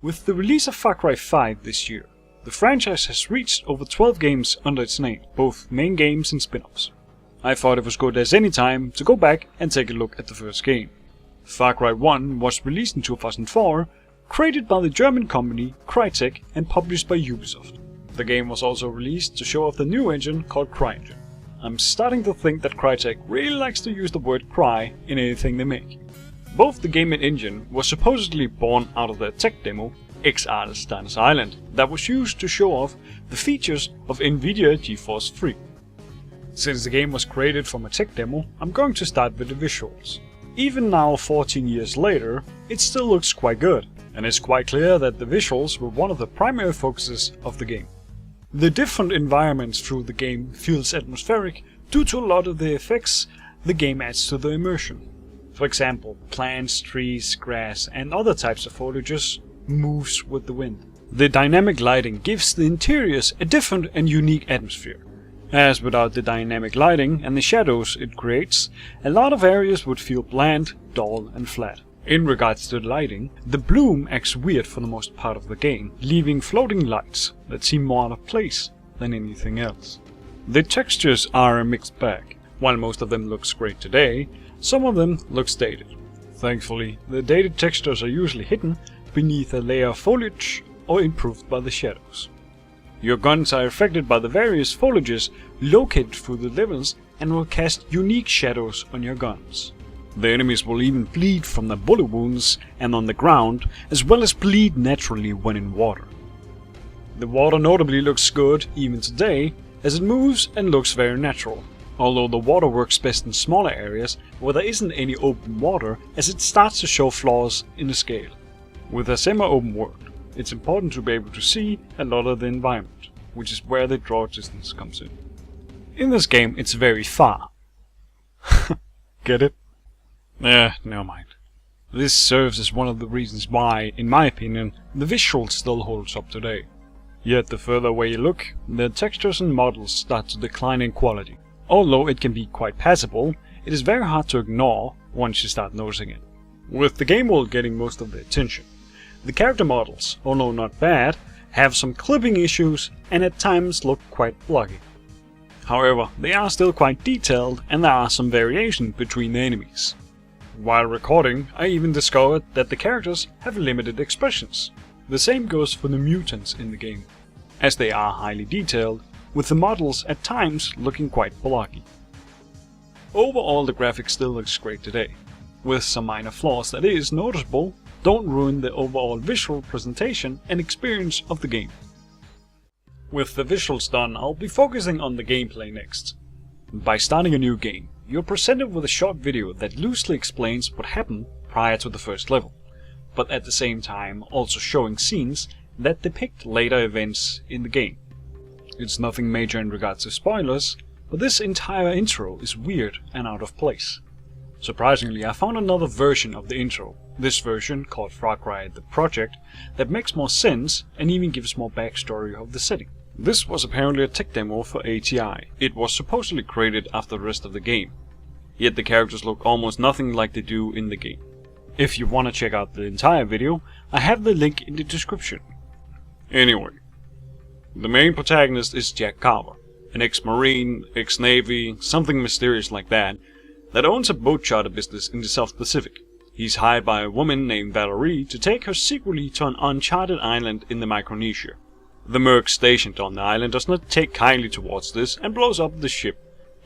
With the release of Far Cry 5 this year, the franchise has reached over 12 games under its name, both main games and spin-offs. I thought it was good as any time to go back and take a look at the first game. Far Cry 1 was released in 2004, created by the German company Crytek and published by Ubisoft. The game was also released to show off the new engine called CryEngine. I'm starting to think that Crytek really likes to use the word cry in anything they make. Both the game and engine were supposedly born out of their tech demo, X-Artist Island, that was used to show off the features of NVIDIA GeForce 3. Since the game was created from a tech demo, I'm going to start with the visuals. Even now, 14 years later, it still looks quite good, and it's quite clear that the visuals were one of the primary focuses of the game. The different environments through the game feels atmospheric due to a lot of the effects the game adds to the immersion. For example, plants, trees, grass and other types of foliages moves with the wind. The dynamic lighting gives the interiors a different and unique atmosphere. As without the dynamic lighting and the shadows it creates, a lot of areas would feel bland, dull and flat. In regards to the lighting, the bloom acts weird for the most part of the game, leaving floating lights that seem more out of place than anything else. The textures are a mixed bag. While most of them looks great today, some of them looks dated. Thankfully, the dated textures are usually hidden beneath a layer of foliage or improved by the shadows. Your guns are affected by the various foliages located through the levels and will cast unique shadows on your guns. The enemies will even bleed from their bullet wounds and on the ground, as well as bleed naturally when in water. The water notably looks good even today, as it moves and looks very natural, although the water works best in smaller areas where there isn't any open water, as it starts to show flaws in the scale. With a semi-open world, it's important to be able to see a lot of the environment, which is where the draw distance comes in. In this game it's very far. Get it? Never mind. This serves as one of the reasons why, in my opinion, the visual still holds up today. Yet the further away you look, the textures and models start to decline in quality. Although it can be quite passable, it is very hard to ignore once you start noticing it. With the game world getting most of the attention, the character models, although not bad, have some clipping issues and at times look quite bloggy. However, they are still quite detailed and there are some variation between the enemies. While recording, I even discovered that the characters have limited expressions. The same goes for the mutants in the game, as they are highly detailed, with the models at times looking quite blocky. Overall, the graphics still looks great today, with some minor flaws that is noticeable, don't ruin the overall visual presentation and experience of the game. With the visuals done, I'll be focusing on the gameplay next. By starting a new game, you're presented with a short video that loosely explains what happened prior to the first level, but at the same time also showing scenes that depict later events in the game. It's nothing major in regards to spoilers, but this entire intro is weird and out of place. Surprisingly, I found another version of the intro, this version called Far Cry The Project, that makes more sense and even gives more backstory of the setting. This was apparently a tech demo for ATI. It was supposedly created after the rest of the game, yet the characters look almost nothing like they do in the game. If you want to check out the entire video, I have the link in the description. Anyway, the main protagonist is Jack Carver, an ex-marine, ex-navy, something mysterious like that owns a boat charter business in the South Pacific. He's hired by a woman named Valerie to take her secretly to an uncharted island in the Micronesia. The merc stationed on the island does not take kindly towards this and blows up the ship.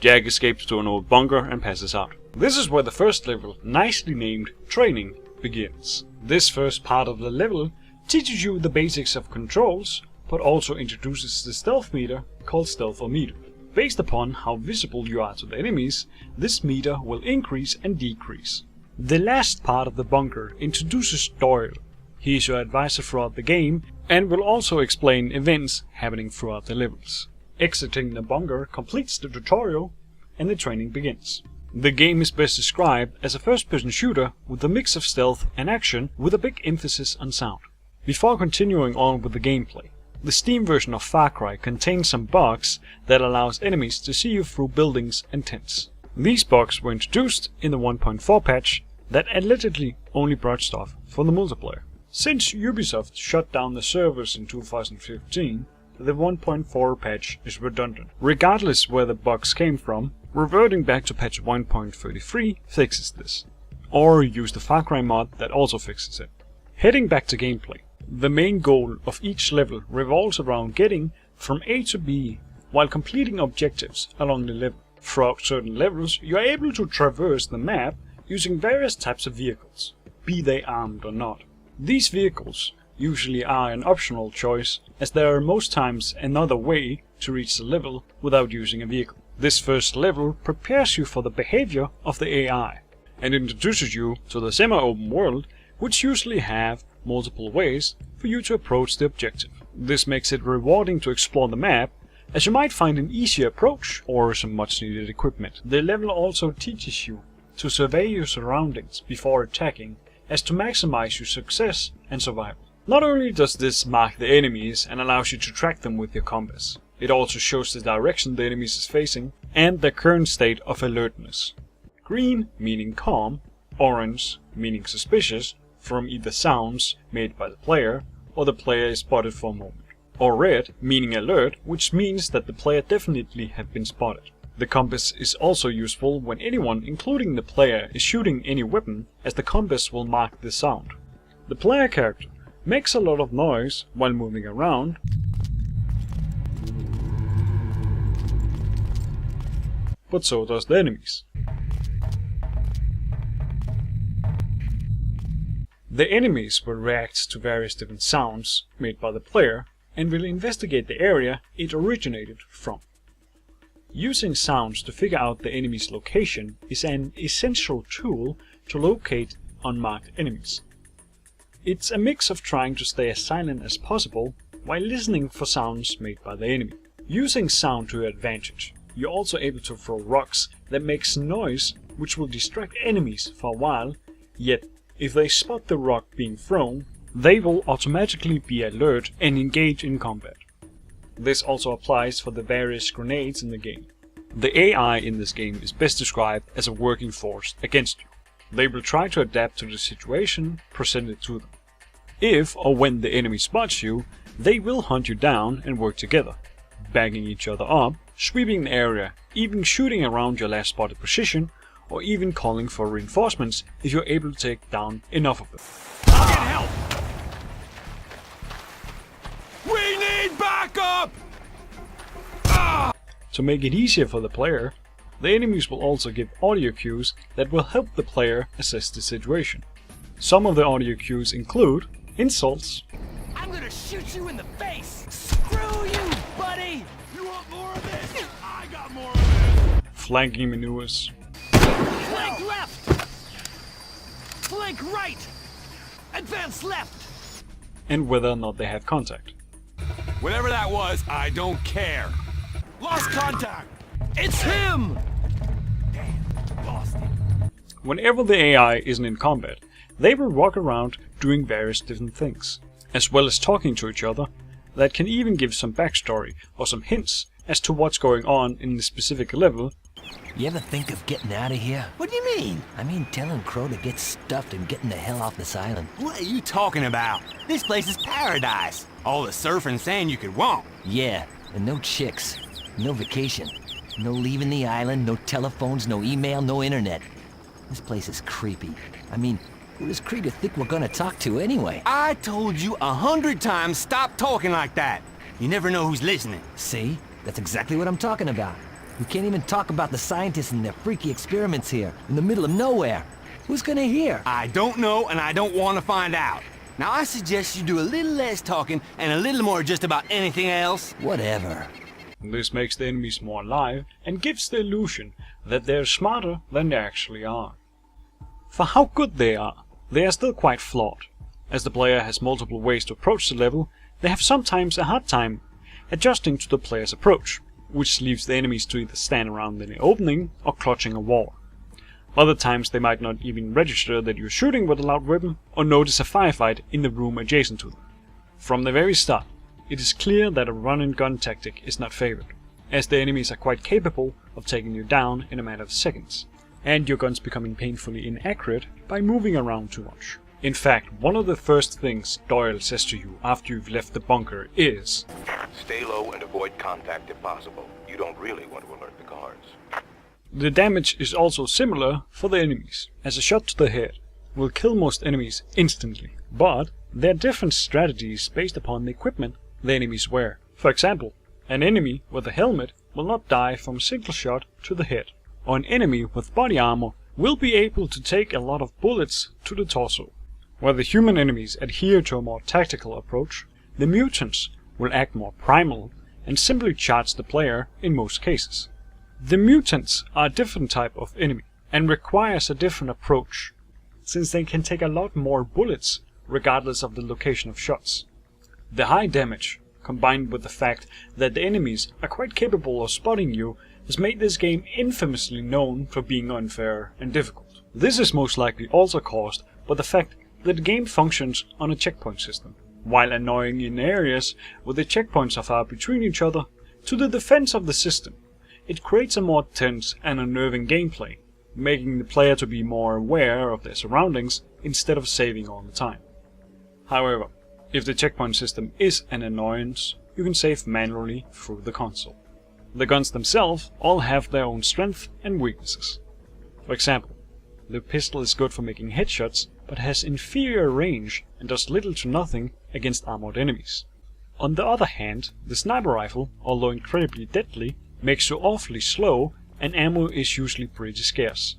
Jack escapes to an old bunker and passes out. This is where the first level, nicely named Training, begins. This first part of the level teaches you the basics of controls, but also introduces the stealth meter called Stealth-O-Meter. Based upon how visible you are to the enemies, this meter will increase and decrease. The last part of the bunker introduces Doyle. He is your advisor throughout the game and will also explain events happening throughout the levels. Exiting the bunker completes the tutorial and the training begins. The game is best described as a first-person shooter with a mix of stealth and action with a big emphasis on sound. Before continuing on with the gameplay, the Steam version of Far Cry contains some bugs that allows enemies to see you through buildings and tents. These bugs were introduced in the 1.4 patch that allegedly only brought stuff for the multiplayer. Since Ubisoft shut down the servers in 2015, the 1.4 patch is redundant. Regardless where the bugs came from, reverting back to patch 1.33 fixes this. Or use the Far Cry mod that also fixes it. Heading back to gameplay, the main goal of each level revolves around getting from A to B while completing objectives along the level. Throughout certain levels, you are able to traverse the map using various types of vehicles, be they armed or not. These vehicles usually are an optional choice, as there are most times another way to reach the level without using a vehicle. This first level prepares you for the behavior of the AI, and introduces you to the semi-open world, which usually have multiple ways for you to approach the objective. This makes it rewarding to explore the map, as you might find an easier approach or some much needed equipment. The level also teaches you to survey your surroundings before attacking, as to maximize your success and survival. Not only does this mark the enemies and allows you to track them with your compass, it also shows the direction the enemies is facing and their current state of alertness. Green meaning calm, orange meaning suspicious from either sounds made by the player or the player is spotted for a moment, or red meaning alert, which means that the player definitely have been spotted. The compass is also useful when anyone, including the player, is shooting any weapon, as the compass will mark the sound. The player character makes a lot of noise while moving around, but so does the enemies. The enemies will react to various different sounds made by the player and will investigate the area it originated from. Using sounds to figure out the enemy's location is an essential tool to locate unmarked enemies. It's a mix of trying to stay as silent as possible while listening for sounds made by the enemy. Using sound to your advantage, you're also able to throw rocks that makes noise which will distract enemies for a while, yet if they spot the rock being thrown, they will automatically be alert and engage in combat. This also applies for the various grenades in the game. The AI in this game is best described as a working force against you. They will try to adapt to the situation presented to them. If or when the enemy spots you, they will hunt you down and work together, backing each other up, sweeping the area, even shooting around your last spotted position, or even calling for reinforcements if you're able to take down enough of them. I'll get help! We need backup! To make it easier for the player, the enemies will also give audio cues that will help the player assess the situation. Some of the audio cues include insults, I'm gonna shoot you in the face! Screw you, buddy! You want more of this? I got more of this! flanking maneuvers, Flank left! Flank right! Advance left! and whether or not they have contact. Whatever that was, I don't care. Lost contact! It's him! Damn, lost him. Whenever the AI isn't in combat, they will walk around doing various different things, as well as talking to each other, that can even give some backstory or some hints as to what's going on in the specific level. You ever think of getting out of here? What do you mean? I mean telling Crow to get stuffed and getting the hell off this island. What are you talking about? This place is paradise. All the surf and sand you could want. Yeah, and no chicks, no vacation, no leaving the island, no telephones, no email, no internet. This place is creepy. I mean, who does Creeder think we're gonna talk to anyway? I told you 100 times stop talking like that. You never know who's listening. See? That's exactly what I'm talking about. We can't even talk about the scientists and their freaky experiments here, in the middle of nowhere. Who's gonna hear? I don't know and I don't want to find out. Now I suggest you do a little less talking and a little more just about anything else. Whatever. This makes the enemies more alive and gives the illusion that they're smarter than they actually are. For how good they are still quite flawed. As the player has multiple ways to approach the level, they have sometimes a hard time adjusting to the player's approach, which leaves the enemies to either stand around in the opening or clutching a wall. Other times they might not even register that you're shooting with a loud weapon or notice a firefight in the room adjacent to them. From the very start, it is clear that a run-and-gun tactic is not favored, as the enemies are quite capable of taking you down in a matter of seconds, and your guns becoming painfully inaccurate by moving around too much. In fact, one of the first things Doyle says to you after you've left the bunker is, "Stay low and avoid contact if possible. You don't really want to alert the guards." The damage is also similar for the enemies, as a shot to the head will kill most enemies instantly, but there are different strategies based upon the equipment the enemies wear. For example, an enemy with a helmet will not die from a single shot to the head, or an enemy with body armor will be able to take a lot of bullets to the torso. Where the human enemies adhere to a more tactical approach, the mutants will act more primal and simply charge the player in most cases. The mutants are a different type of enemy and requires a different approach, since they can take a lot more bullets regardless of the location of shots. The high damage, combined with the fact that the enemies are quite capable of spotting you, has made this game infamously known for being unfair and difficult. This is most likely also caused by the fact that the game functions on a checkpoint system. While annoying in areas where the checkpoints are far between each other, to the defense of the system, it creates a more tense and unnerving gameplay, making the player to be more aware of their surroundings instead of saving all the time. However, if the checkpoint system is an annoyance, you can save manually through the console. The guns themselves all have their own strengths and weaknesses. For example, the pistol is good for making headshots, but has inferior range and does little to nothing against armored enemies. On the other hand, the sniper rifle, although incredibly deadly, makes you awfully slow and ammo is usually pretty scarce.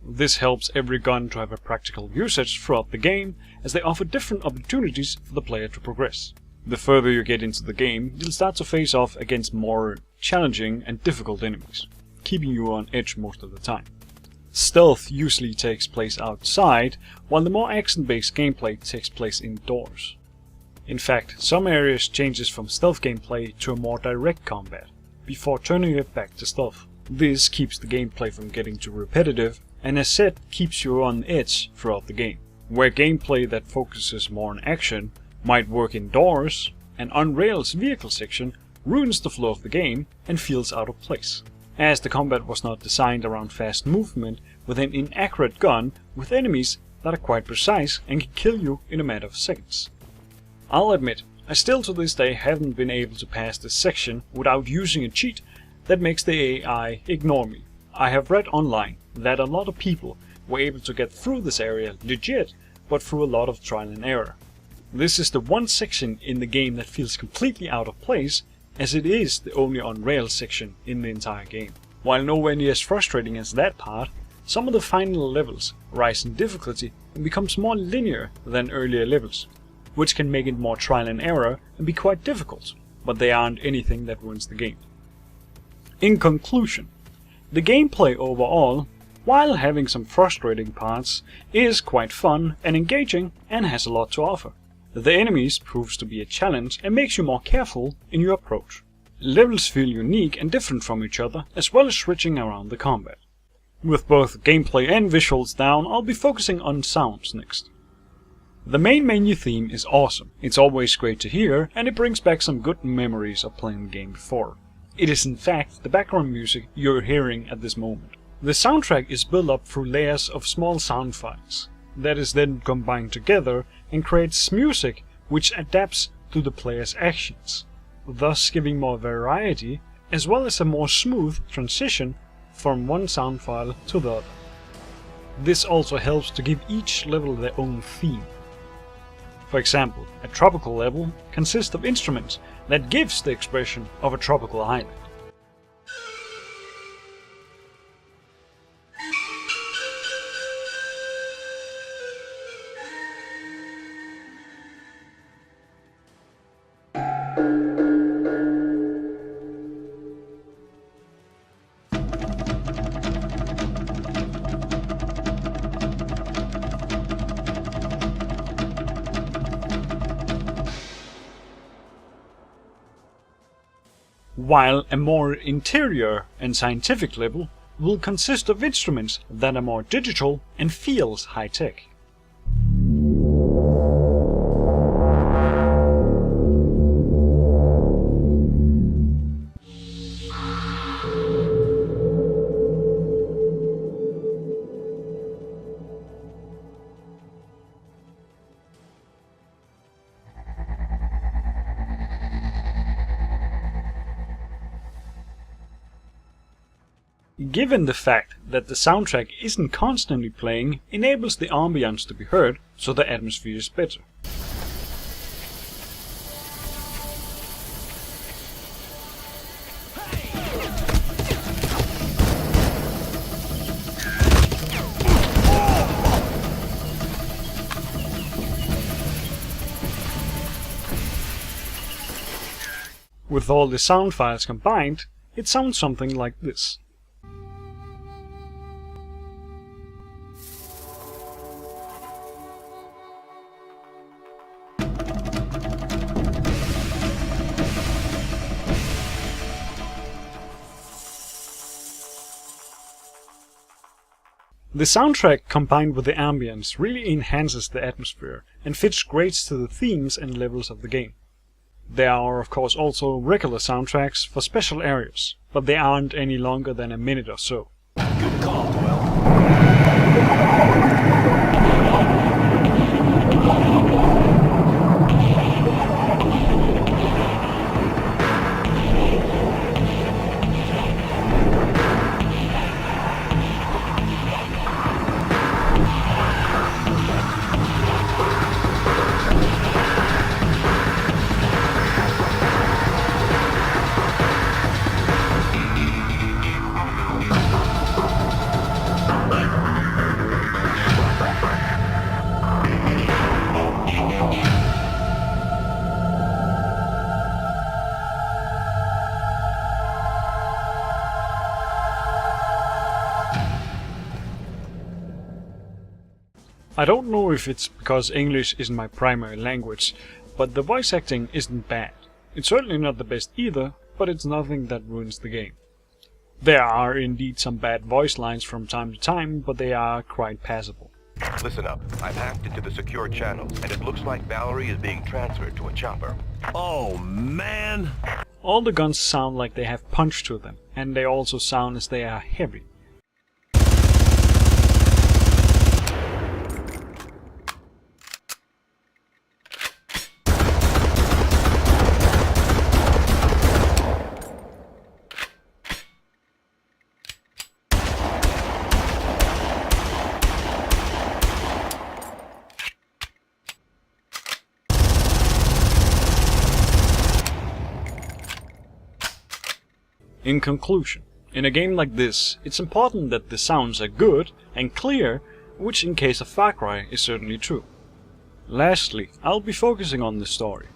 This helps every gun to have a practical usage throughout the game, as they offer different opportunities for the player to progress. The further you get into the game, you'll start to face off against more challenging and difficult enemies, keeping you on edge most of the time. Stealth usually takes place outside, while the more action-based gameplay takes place indoors. In fact, some areas changes from stealth gameplay to a more direct combat, before turning it back to stealth. This keeps the gameplay from getting too repetitive, and as said, keeps you on edge throughout the game. Where gameplay that focuses more on action might work indoors, an on-rails vehicle section ruins the flow of the game and feels out of place, as the combat was not designed around fast movement with an inaccurate gun with enemies that are quite precise and can kill you in a matter of seconds. I'll admit, I still to this day haven't been able to pass this section without using a cheat that makes the AI ignore me. I have read online that a lot of people were able to get through this area legit, but through a lot of trial and error. This is the one section in the game that feels completely out of place, as it is the only on-rails section in the entire game. While nowhere near as frustrating as that part, some of the final levels rise in difficulty and becomes more linear than earlier levels, which can make it more trial and error and be quite difficult, but they aren't anything that ruins the game. In conclusion, the gameplay overall, while having some frustrating parts, is quite fun and engaging and has a lot to offer. The enemies proves to be a challenge and makes you more careful in your approach. Levels feel unique and different from each other, as well as switching around the combat. With both gameplay and visuals down, I'll be focusing on sounds next. The main menu theme is awesome, it's always great to hear, and it brings back some good memories of playing the game before. It is in fact the background music you're hearing at this moment. The soundtrack is built up through layers of small sound files, that is then combined together and creates music which adapts to the player's actions, thus giving more variety as well as a more smooth transition from one sound file to the other. This also helps to give each level their own theme. For example, a tropical level consists of instruments that gives the expression of a tropical island. While a more interior and scientific level will consist of instruments that are more digital and feels high-tech. Given the fact that the soundtrack isn't constantly playing, enables the ambience to be heard, so the atmosphere is better. With all the sound files combined, it sounds something like this. The soundtrack combined with the ambience really enhances the atmosphere and fits great to the themes and levels of the game. There are of course also regular soundtracks for special areas, but they aren't any longer than a minute or so. Good call, Will. I don't know if it's because English isn't my primary language, but the voice acting isn't bad. It's certainly not the best either, but it's nothing that ruins the game. There are indeed some bad voice lines from time to time, but they are quite passable. Listen up. I've hacked into the secure channel, and it looks like Valerie is being transferred to a chopper. Oh, man. All the guns sound like they have punch to them, and they also sound as they are heavy. In conclusion, in a game like this, it's important that the sounds are good and clear, which in case of Far Cry is certainly true. Lastly, I'll be focusing on the story.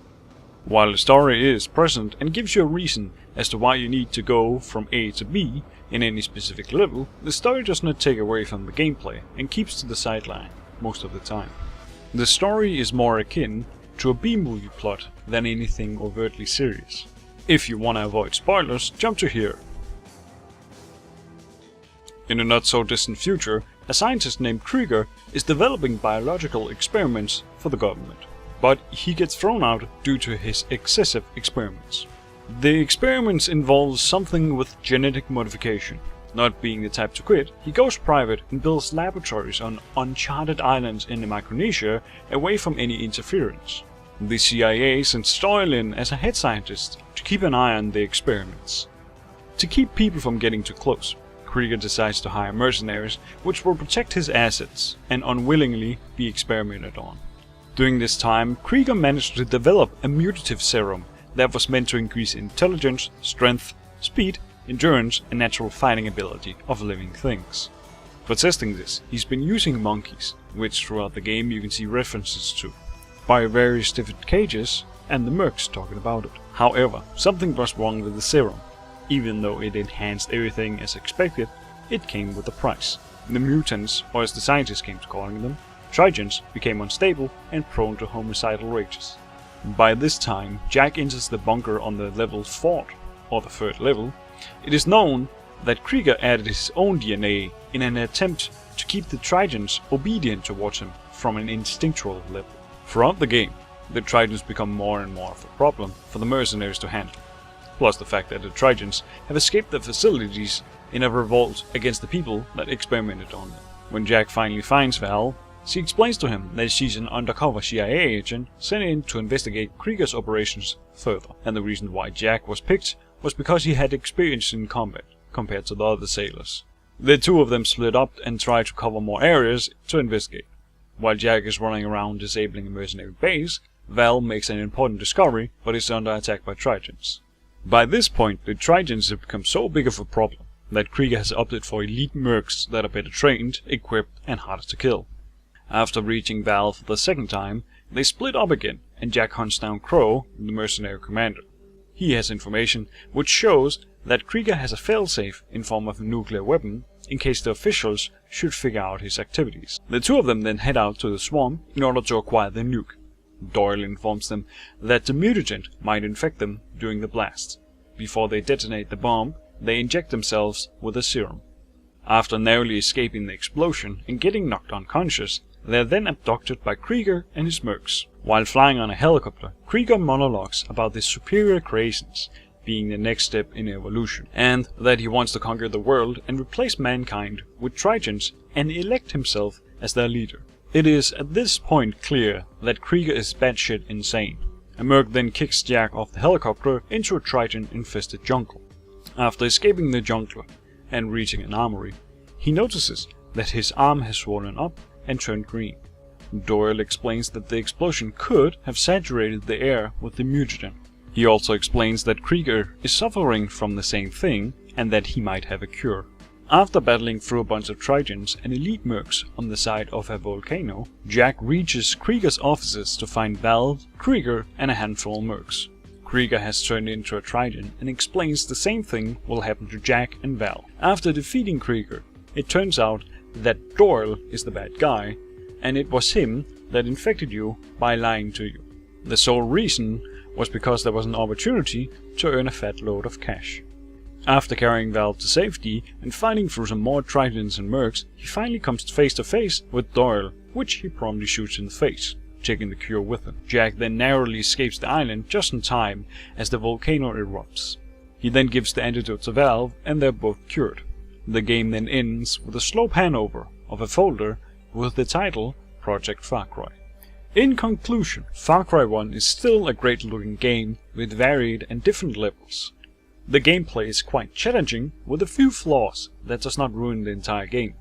While the story is present and gives you a reason as to why you need to go from A to B in any specific level, the story does not take away from the gameplay and keeps to the sideline most of the time. The story is more akin to a B-movie plot than anything overtly serious. If you want to avoid spoilers, jump to here. In a not so distant future, a scientist named Krieger is developing biological experiments for the government, but he gets thrown out due to his excessive experiments. The experiments involve something with genetic modification. Not being the type to quit, he goes private and builds laboratories on uncharted islands in Micronesia away from any interference. The CIA sends Doyle in as a head scientist to keep an eye on the experiments. To keep people from getting too close, Krieger decides to hire mercenaries which will protect his assets and unwillingly be experimented on. During this time, Krieger managed to develop a mutative serum that was meant to increase intelligence, strength, speed, endurance and natural fighting ability of living things. For testing this, he's been using monkeys, which throughout the game you can see references to, by various different cages and the mercs talking about it. However, something was wrong with the serum. Even though it enhanced everything as expected, it came with a price. The mutants, or as the scientists came to calling them, Trigens, became unstable and prone to homicidal rages. By this time, Jack enters the bunker on the level 4, or the 3rd level. It is known that Krieger added his own DNA in an attempt to keep the Trigens obedient towards him from an instinctual level. Throughout the game, the Trigens become more and more of a problem for the mercenaries to handle. Plus the fact that the Trigens have escaped the facilities in a revolt against the people that experimented on them. When Jack finally finds Val, she explains to him that she's an undercover CIA agent sent in to investigate Krieger's operations further, and the reason why Jack was picked was because he had experience in combat. compared to the other sailors. The two of them split up and try to cover more areas to investigate. While Jack is running around disabling a mercenary base, Val makes an important discovery but is under attack by Tritons. By this point, the Tritons have become so big of a problem that Krieger has opted for elite mercs that are better trained, equipped and harder to kill. After reaching Val for the second time, they split up again and Jack hunts down Crow, the mercenary commander. He has information which shows that Krieger has a failsafe in form of a nuclear weapon in case the officials should figure out his activities. The two of them then head out to the swamp in order to acquire the nuke. Doyle informs them that the mutagen might infect them during the blast. Before they detonate the bomb, they inject themselves with a serum. After narrowly escaping the explosion and getting knocked unconscious, they are then abducted by Krieger and his mercs. While flying on a helicopter, Krieger monologues about the superior creations being the next step in evolution, and that he wants to conquer the world and replace mankind with Tritons and elect himself as their leader. It is at this point clear that Krieger is batshit insane. A merc then kicks Jack off the helicopter into a Triton-infested jungle. After escaping the jungle and reaching an armory, he notices that his arm has swollen up and turned green. Doyle explains that the explosion could have saturated the air with the mutagen. He also explains that Krieger is suffering from the same thing and that he might have a cure. After battling through a bunch of Tritons and elite mercs on the side of a volcano, Jack reaches Krieger's offices to find Val, Krieger and a handful of mercs. Krieger has turned into a Triton and explains the same thing will happen to Jack and Val. After defeating Krieger, it turns out that Doyle is the bad guy, and it was him that infected you by lying to you. The sole reason was because there was an opportunity to earn a fat load of cash. After carrying Val to safety and fighting through some more Tritons and mercs, he finally comes face to face with Doyle, which he promptly shoots in the face, taking the cure with him. Jack then narrowly escapes the island just in time as the volcano erupts. He then gives the antidote to Val and they're both cured. The game then ends with a slow pan-over of a folder with the title Project Far Cry. In conclusion, Far Cry 1 is still a great looking game with varied and different levels. The gameplay is quite challenging with a few flaws that does not ruin the entire game,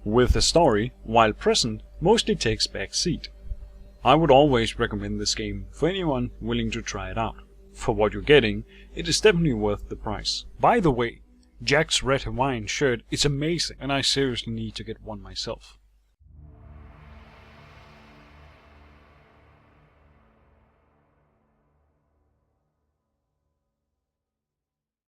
with the story, while present, mostly takes back seat. I would always recommend this game for anyone willing to try it out. For what you're getting, it is definitely worth the price. By the way, Jack's red Hawaiian shirt is amazing and I seriously need to get one myself.